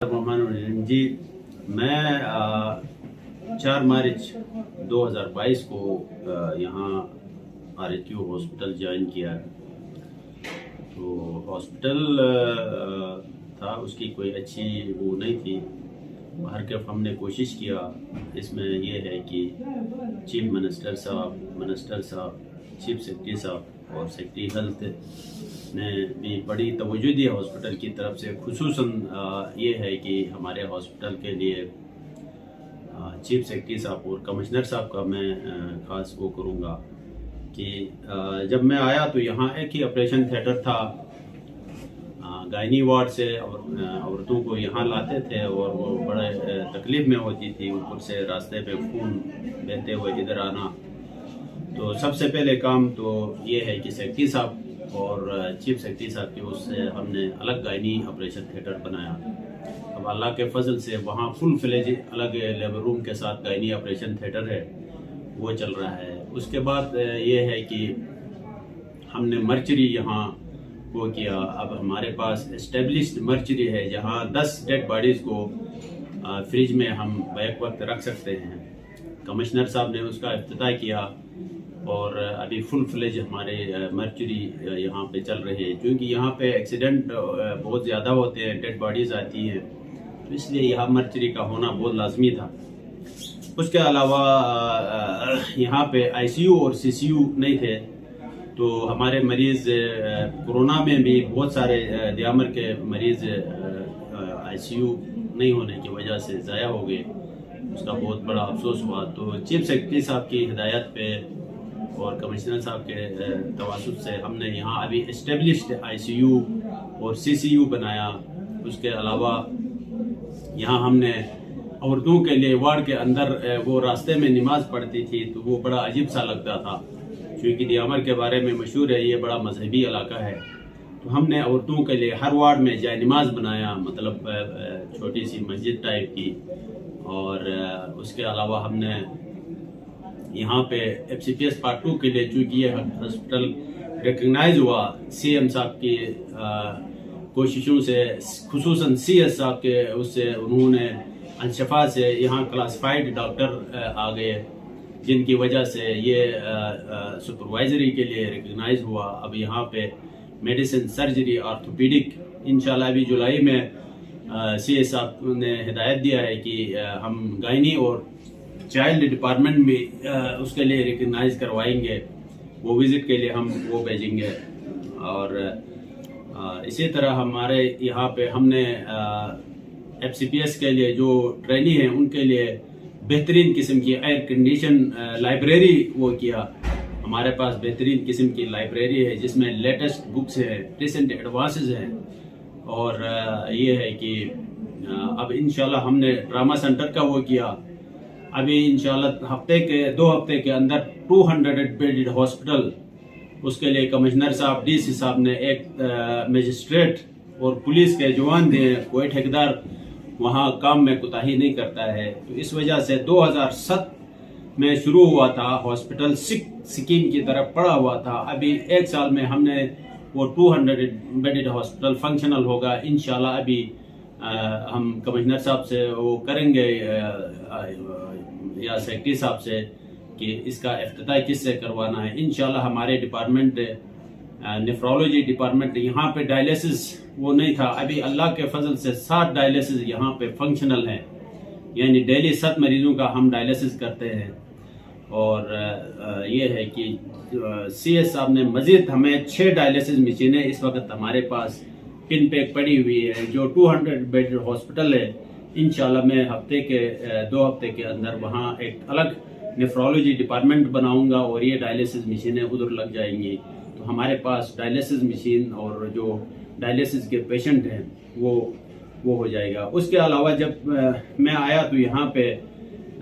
मोहम्मद जी, मैं 4 मार्च 2022 को यहाँ RHQ हॉस्पिटल ज्वाइन किया। तो हॉस्पिटल था, उसकी कोई अच्छी वो नहीं थी। बाहर के हमने कोशिश किया। इसमें ये है कि चीफ मिनिस्टर साहब, चीफ सेक्रेटरी साहब और सेक्रेटरी हेल्थ ने भी बड़ी तवज्जो दी हॉस्पिटल की तरफ से। खुसूसन ये है कि हमारे हॉस्पिटल के लिए चीफ सेक्रेटरी साहब और कमिश्नर साहब का मैं ख़ास वो करूँगा कि जब मैं आया तो यहाँ एक ही ऑपरेशन थिएटर था। गायनी वार्ड से औरतों को यहाँ लाते थे और वो बड़े तकलीफ़ में होती थी, ऊपर से रास्ते पे खून बहते हुए इधर आना। तो सबसे पहले काम तो ये है कि सेक्रेटरी साहब और चीफ सेक्रेटरी साहब की उससे हमने अलग गायनी ऑपरेशन थिएटर बनाया। अब अल्लाह के फजल से वहाँ फुल फ्लेज अलग लेबर रूम के साथ गायनी ऑपरेशन थिएटर है, वो चल रहा है। उसके बाद ये है कि हमने मर्चरी यहाँ वो किया। अब हमारे पास एस्टेब्लिश्ड मर्चरी है जहाँ 10 डेड बॉडीज़ को फ्रिज में हम बैक वक्त रख सकते हैं। कमिश्नर साहब ने उसका इफ्तिताह किया और अभी फुल फ्लेज हमारे मर्चरी यहाँ पे चल रहे हैं। क्योंकि यहाँ पे एक्सीडेंट बहुत ज़्यादा होते हैं, डेड बॉडीज़ आती हैं, तो इसलिए यहाँ मर्चरी का होना बहुत लाजमी था। उसके अलावा यहाँ पे ICU और CCU नहीं थे, तो हमारे मरीज़ कोरोना में भी बहुत सारे दियामर के मरीज़ ICU नहीं होने की वजह से ज़ाया हो गए। उसका बहुत बड़ा अफसोस हुआ। तो चीफ सेक्रेटरी साहब की हिदायत पे और कमिश्नर साहब के तवासुत से हमने यहाँ अभी एस्टेब्लिश्ड ICU और CCU बनाया। उसके अलावा यहाँ हमने औरतों के लिए वार्ड के अंदर वो रास्ते में नमाज पढ़ती थी, तो वो बड़ा अजीब सा लगता था। क्योंकि दियामर के बारे में मशहूर है, ये बड़ा मजहबी इलाका है। तो हमने औरतों के लिए हर वार्ड में जाए नमाज बनाया, मतलब छोटी सी मस्जिद टाइप की। और उसके अलावा हमने यहाँ पे FCPS पार्ट 2 के लिए, चूँकि ये हॉस्पिटल रिकग्नाइज हुआ CM साहब की कोशिशों से, खुसूसन CS साहब के उससे, उन्होंने अनशफा से यहाँ क्लासिफाइड डॉक्टर आ गए, जिनकी वजह से ये सुपरवाइजरी के लिए रिकग्नाइज हुआ। अब यहाँ पे मेडिसिन, सर्जरी, ऑर्थोपेडिक इंशाल्लाह अभी जुलाई में CS साहब ने हिदायत दिया है कि हम गायनी और चाइल्ड डिपार्टमेंट में उसके लिए रिकग्नाइज करवाएंगे। वो विज़िट के लिए हम वो भेजेंगे। और इसी तरह हमारे यहाँ पे हमने FCPS के लिए जो ट्रेनी है उनके लिए बेहतरीन किस्म की एयर कंडीशन लाइब्रेरी वो किया। हमारे पास बेहतरीन किस्म की लाइब्रेरी है जिसमें लेटेस्ट बुक्स हैं, रिसेंट एडवांसेस हैं। और ये है कि अब इंशाल्लाह हमने ड्रामा सेंटर का वो किया। अभी इंशाल्लाह 2 हफ्ते के अंदर 200 बेडेड हॉस्पिटल, उसके लिए कमिश्नर साहब, DC साहब ने एक मजिस्ट्रेट और पुलिस के जवान दिए। कोई ठेकेदार वहाँ काम में कोताही नहीं करता है। तो इस वजह से 2007 में शुरू हुआ था हॉस्पिटल, स्कीम की तरफ पड़ा हुआ था। अभी 1 साल में हमने वो 200 बेडेड हॉस्पिटल फंक्शनल होगा इंशाल्लाह। अभी हम कमिश्नर साहब से वो करेंगे या सेक्रेटरी साहब से कि इसका इफ्तिताह किससे करवाना है। इंशाल्लाह हमारे डिपार्टमेंट नेफ्रोलॉजी डिपार्टमेंट, यहाँ पे डायलिसिस वो नहीं था, अभी अल्लाह के फजल से 7 डायलिसिस यहाँ पे फंक्शनल हैं। यानी डेली 7 मरीजों का हम डायलिसिस करते हैं। और ये है कि CS साहब ने मजीद हमें 6 डायलिसिस मशीनें इस वक्त हमारे पास पिन पैक पड़ी हुई है। जो 200 बेड हॉस्पिटल है, इंशाल्लाह मैं 2 हफ्ते के अंदर वहाँ एक अलग नेफ्रोलॉजी डिपार्टमेंट बनाऊंगा और ये डायलिसिस मशीनें उधर लग जाएंगी। तो हमारे पास डायलिसिस मशीन और जो डायलिसिस के पेशेंट हैं वो हो जाएगा। उसके अलावा जब मैं आया तो यहाँ पे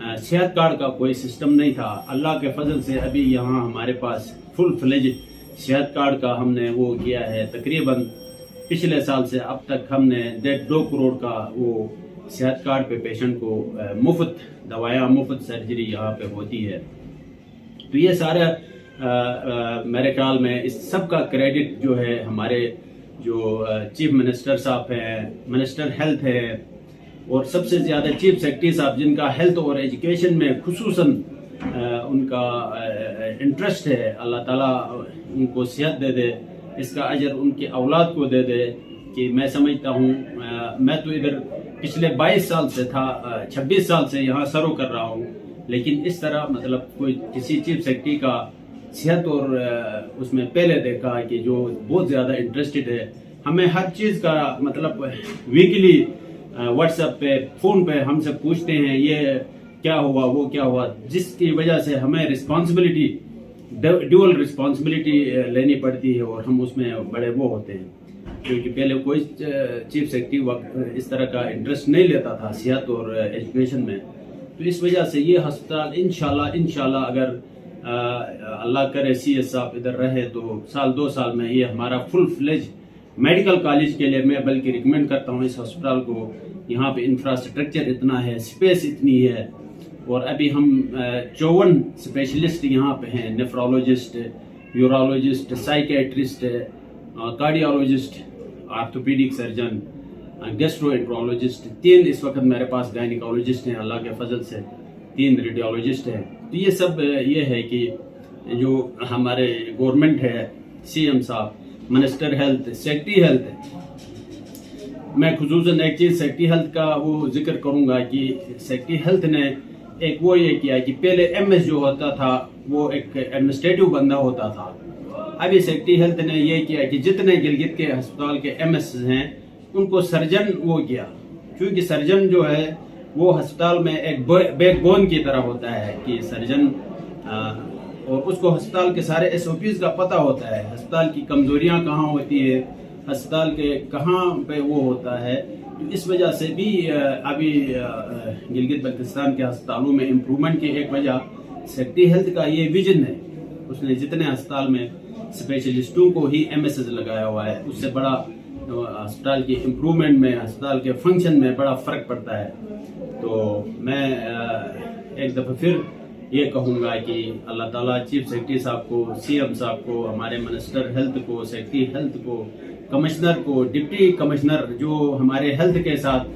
सेहत कार्ड का कोई सिस्टम नहीं था। अल्लाह के फजल से अभी यहाँ हमारे पास फुल फ्लेज सेहत कार्ड का हमने वो किया है। तकरीबन पिछले साल से अब तक हमने 2 करोड़ का वो सेहत कार्ड पे पेशेंट को मुफ्त दवायाँ, मुफ्त सर्जरी यहाँ पे होती है। तो ये सारा मेरे ख्याल में इस सब का क्रेडिट जो है हमारे जो चीफ मिनिस्टर साहब हैं, मिनिस्टर हेल्थ है, اور سب سے زیادہ چیف سیکرٹری صاحب جن کا ہیلتھ اور ایجوکیشن میں خصوصاً ان کا انٹرسٹ ہے، اللہ تعالیٰ ان کو صحت دے دے، اس کا اجر ان کی اولاد کو دے دے. کہ میں سمجھتا ہوں میں تو ادھر پچھلے 22 سال سے تھا، 26 سال سے یہاں سرو کر رہا ہوں، لیکن اس طرح مطلب کوئی کسی چیف سیکرٹری کا صحت اور اس میں پہلے دیکھا کہ جو بہت زیادہ انٹرسٹڈ ہے. ہمیں ہر چیز کا مطلب ویکلی واٹس ایپ پہ فون پہ ہم سے پوچھتے ہیں یہ کیا ہوا وہ کیا ہوا، جس کی وجہ سے ہمیں رسپانسبلٹی ڈیول رسپانسبلٹی لینی پڑتی ہے اور ہم اس میں بڑے وہ ہوتے ہیں. کیونکہ پہلے کوئی چیف سیکرٹری اس طرح کا انٹرسٹ نہیں لیتا تھا صحت اور ایجوکیشن میں. تو اس وجہ سے یہ ہسپتال انشاءاللہ اگر اللہ کرے سی ایس صاحب ادھر رہے تو سال 2 سال میں یہ ہمارا فل فلیج میڈیکل کالج کے لیے میں بلکہ ریکمینڈ کرتا ہوں اس ہسپتال کو. یہاں پہ انفراسٹرکچر اتنا ہے، اسپیس اتنی ہے، اور ابھی ہم 54 اسپیشلسٹ یہاں پہ ہیں، nephrologist, urologist, psychiatrist, cardiologist, orthopaedic surgeon, gastroenterologist, 3 اس وقت میرے پاس گائنیکالوجسٹ ہیں، اللہ کے فضل سے 3 ریڈیولوجسٹ ہیں. تو یہ سب یہ ہے کہ جو ہمارے گورنمنٹ ہے، سی ایم صاحب، منسٹر ہیلتھ، سیکرٹری ہیلتھ. میں خصوصاً ایک چیز سیکرٹری ہیلتھ کا وہ ذکر کروں گا کہ سیکرٹری ہیلتھ نے ایک وہ یہ کیا کہ پہلے ایم ایس جو ہوتا تھا وہ ایک ایڈمنسٹریٹو بندہ ہوتا تھا. ابھی سیکرٹری ہیلتھ نے یہ کیا کہ جتنے گلگت کے ہسپتال کے ایم ایس ہیں ان کو سرجن وہ کیا، کیونکہ سرجن جو ہے وہ ہسپتال میں ایک بیک بون کی طرح ہوتا ہے کہ سرجن، اور اس کو ہسپتال کے سارے ایس او پیز کا پتہ ہوتا ہے، ہسپتال کی کمزوریاں کہاں ہوتی ہے، ہسپتال کے کہاں پہ وہ ہوتا ہے. تو اس وجہ سے بھی ابھی گلگت بلتستان کے ہسپتالوں میں امپرومنٹ کی ایک وجہ سیکرٹری ہیلتھ کا یہ ویژن ہے. اس نے جتنے ہسپتال میں اسپیشلسٹوں کو ہی ایم ایس ایس لگایا ہوا ہے، اس سے بڑا ہسپتال کی امپرومنٹ میں، ہسپتال کے فنکشن میں بڑا فرق پڑتا ہے. تو میں ایک دفعہ پھر یہ کہوں گا کہ اللہ تعالیٰ چیف سیکرٹری صاحب کو، سی ایم صاحب کو، ہمارے منسٹر ہیلتھ کو، سیکرٹری ہیلتھ کو، کمشنر کو، ڈپٹی کمشنر جو ہمارے ہیلتھ کے ساتھ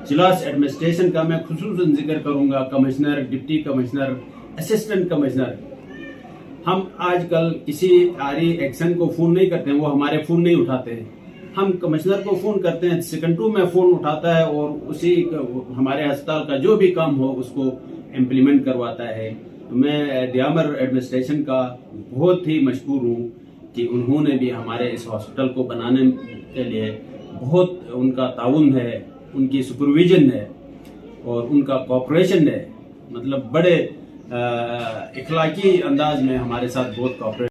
ضلع ایڈمنسٹریشن کا میں خصوصاً ذکر کروں گا، commissioner, deputy commissioner, assistant commissioner. ہم آج کل کسی آری ایکشن کو فون نہیں کرتے ہیں، وہ ہمارے فون نہیں اٹھاتے ہیں. ہم کمشنر کو فون کرتے ہیں، سیکنڈوں میں فون اٹھاتا ہے اور اسی ہمارے ہسپتال کا جو بھی کام ہو اس کو امپلیمنٹ کرواتا ہے. میں دیامر ایڈمنسٹریشن کا بہت ہی مشکور ہوں کہ انہوں نے بھی ہمارے اس ہاسپٹل کو بنانے کے لیے بہت ان کا تعاون ہے، ان کی سپرویژن ہے اور ان کا کوآپریشن ہے. مطلب بڑے اخلاقی انداز میں ہمارے ساتھ بہت کوآپریٹ